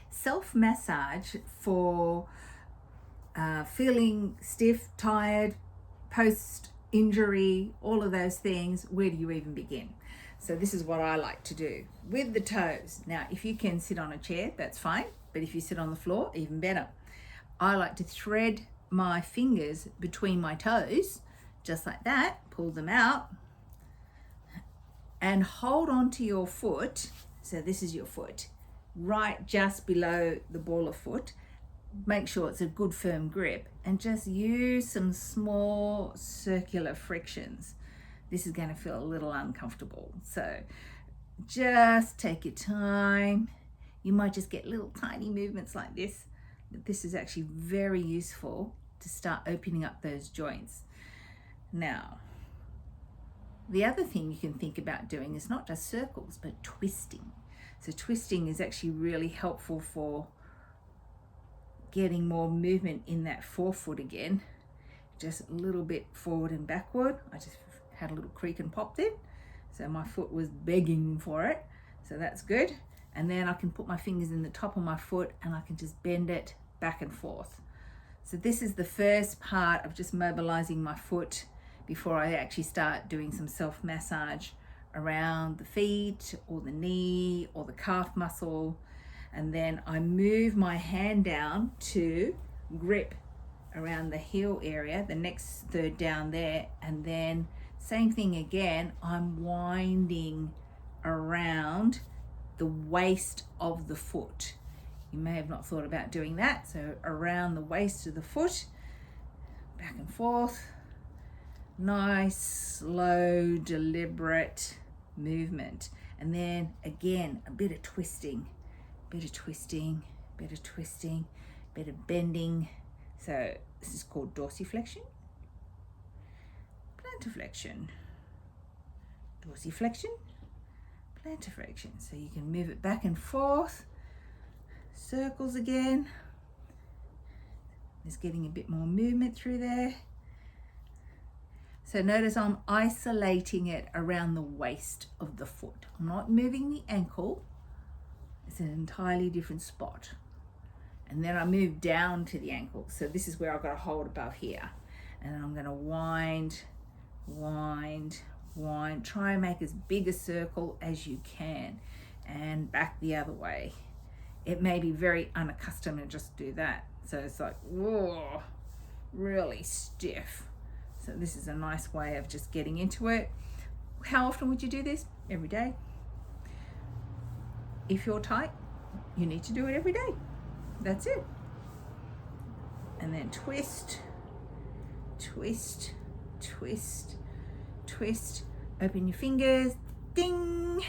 Self-massage for feeling stiff, tired, post-injury, all of those things. Where do you even begin? So this is what I like to do with the toes. Now, if you can sit on a chair, that's fine. But if you sit on the floor, even better. I like to thread my fingers between my toes, just like that, pull them out, and hold on to your foot. So this is your foot, right just below the ball of foot. Make sure it's a good firm grip and just use some small circular frictions. This is going to feel a little uncomfortable. So just take your time. You might just get little tiny movements like this. But this is actually very useful to start opening up those joints. Now, the other thing you can think about doing is not just circles, but twisting. So twisting is actually really helpful for getting more movement in that forefoot again. Just a little bit forward and backward. I just had a little creak and pop then. So my foot was begging for it. So that's good. And then I can put my fingers in the top of my foot and I can just bend it back and forth. So this is the first part of just mobilizing my foot before I actually start doing some self-massage around the feet or the knee or the calf muscle. And then I move my hand down to grip around the heel area, the next third down there, and then same thing again, I'm winding around the waist of the foot. You may have not thought about doing that, so around the waist of the foot, back and forth, nice, slow, deliberate movement. And then again, a bit of twisting, bit of twisting, bit of twisting, bit of bending. So this is called dorsiflexion, plantarflexion, dorsiflexion, plantarflexion. So you can move it back and forth, circles again. Just getting a bit more movement through there. So notice I'm isolating it around the waist of the foot. I'm not moving the ankle. It's an entirely different spot. And then I move down to the ankle. So this is where I've got to hold above here. And then I'm going to wind, wind, wind. Try and make as big a circle as you can. And back the other way. It may be very unaccustomed to just do that. So it's like, whoa, really stiff. So this is a nice way of just getting into it. How often would you do this? Every day. If you're tight, you need to do it every day. That's it. And then twist, twist, twist, twist. Open your fingers, ding.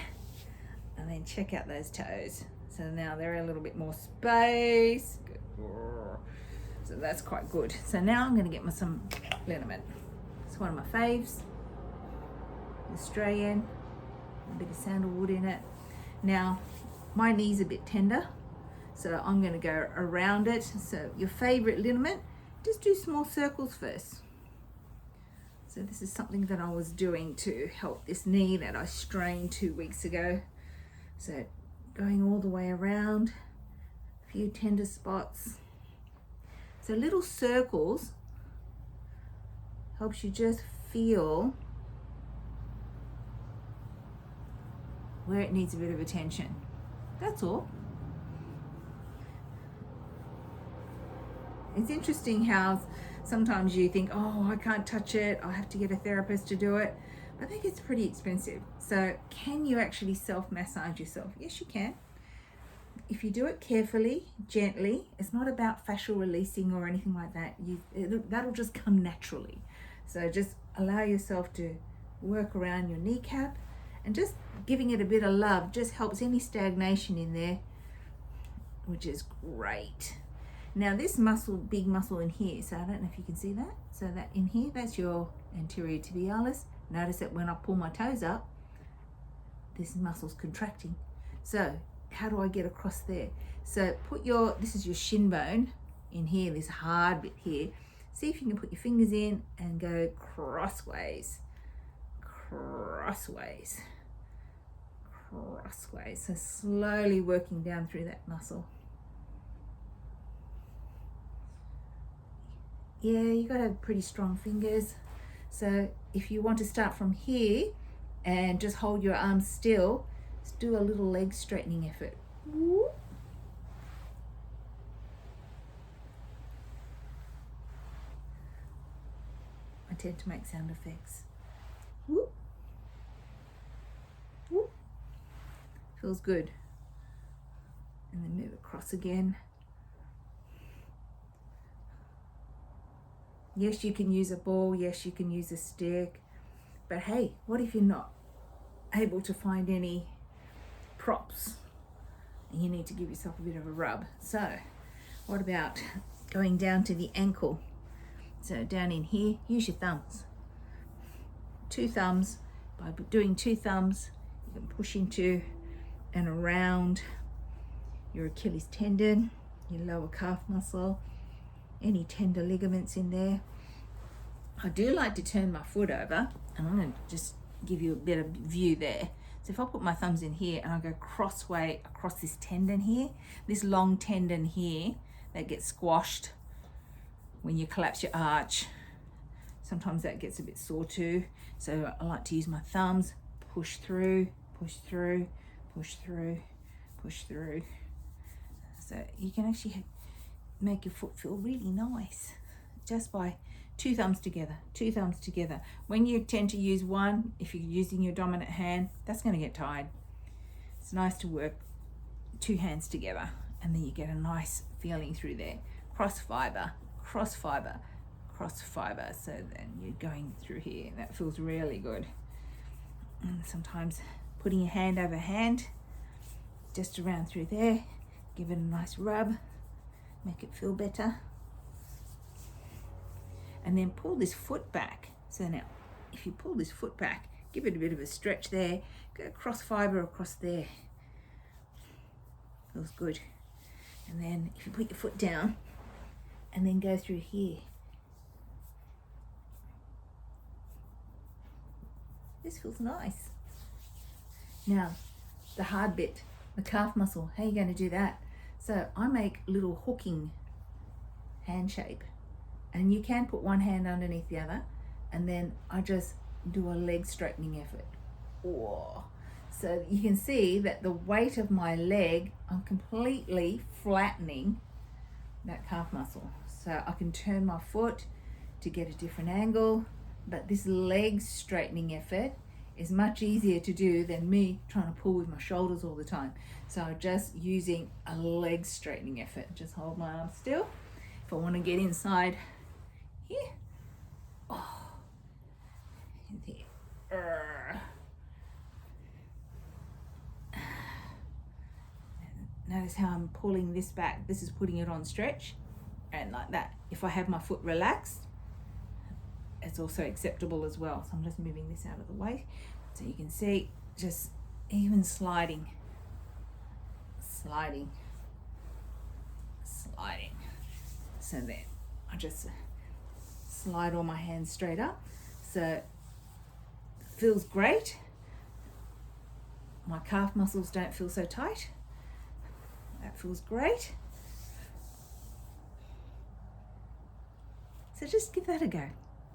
And then check out those toes. So now they're a little bit more space. Good. So that's quite good. So now I'm going to get me some liniment. It's one of my faves. Australian. A bit of sandalwood in it. Now, my knee's a bit tender. So I'm going to go around it. So your favorite liniment, just do small circles first. So this is something that I was doing to help this knee that I strained 2 weeks ago. So going all the way around, a few tender spots. So little circles helps you just feel where it needs a bit of attention. That's all. It's interesting how sometimes you think, oh, I can't touch it, I have to get a therapist to do it. I think it's pretty expensive. So can you actually self-massage yourself? Yes, you can. If you do it carefully, gently, it's not about fascial releasing or anything like that. That'll just come naturally. So just allow yourself to work around your kneecap and just giving it a bit of love just helps any stagnation in there, which is great. Now this muscle, big muscle in here, so I don't know if you can see that. So that in here, that's your anterior tibialis. Notice that when I pull my toes up, this muscle's contracting. So how do I get across there? So this is your shin bone in here, this hard bit here. See if you can put your fingers in and go crossways, crossways, crossways. So slowly working down through that muscle. Yeah, you got to have pretty strong fingers. So if you want to start from here and just hold your arms still, just do a little leg straightening effort. Whoop. I tend to make sound effects. Whoop. Whoop. Feels good. And then move across again. Yes, you can use a ball. Yes, you can use a stick. But hey, what if you're not able to find any props and you need to give yourself a bit of a rub? So what about going down to the ankle? So down in here, use your thumbs. 2 thumbs. By doing 2 thumbs, you can push into and around your Achilles tendon, your lower calf muscle, any tender ligaments in there. I do like to turn my foot over, and I'm going to just give you a bit of view there. So if I put my thumbs in here and I go crossway across this tendon here, this long tendon here that gets squashed when you collapse your arch, sometimes that gets a bit sore too. So I like to use my thumbs, push through, push through, push through, push through. So you can actually make your foot feel really nice just by 2 thumbs together, 2 thumbs together. When you tend to use one, if you're using your dominant hand, that's going to get tired. It's nice to work 2 hands together, and then you get a nice feeling through there. Cross fiber, cross fiber, cross fiber. So then you're going through here, and that feels really good. And sometimes putting your hand over hand, just around through there, give it a nice rub, make it feel better. And then pull this foot back. So now, if you pull this foot back, give it a bit of a stretch there, go cross fiber across there. Feels good. And then if you put your foot down and then go through here. This feels nice. Now, the hard bit, the calf muscle, how are you going to do that? So I make little hooking hand shape. And you can put one hand underneath the other, and then I just do a leg straightening effort. Oh. So you can see that the weight of my leg, I'm completely flattening that calf muscle. So I can turn my foot to get a different angle, but this leg straightening effort is much easier to do than me trying to pull with my shoulders all the time. So I'm just using a leg straightening effort. Just hold my arm still. If I want to get inside here, oh, there. Notice how I'm pulling this back. This is putting it on stretch, and like that. If I have my foot relaxed, it's also acceptable as well. So I'm just moving this out of the way so you can see, just even sliding, sliding, sliding. So then I just slide all my hands straight up. So it feels great. My calf muscles don't feel so tight. That feels great. So just give that a go.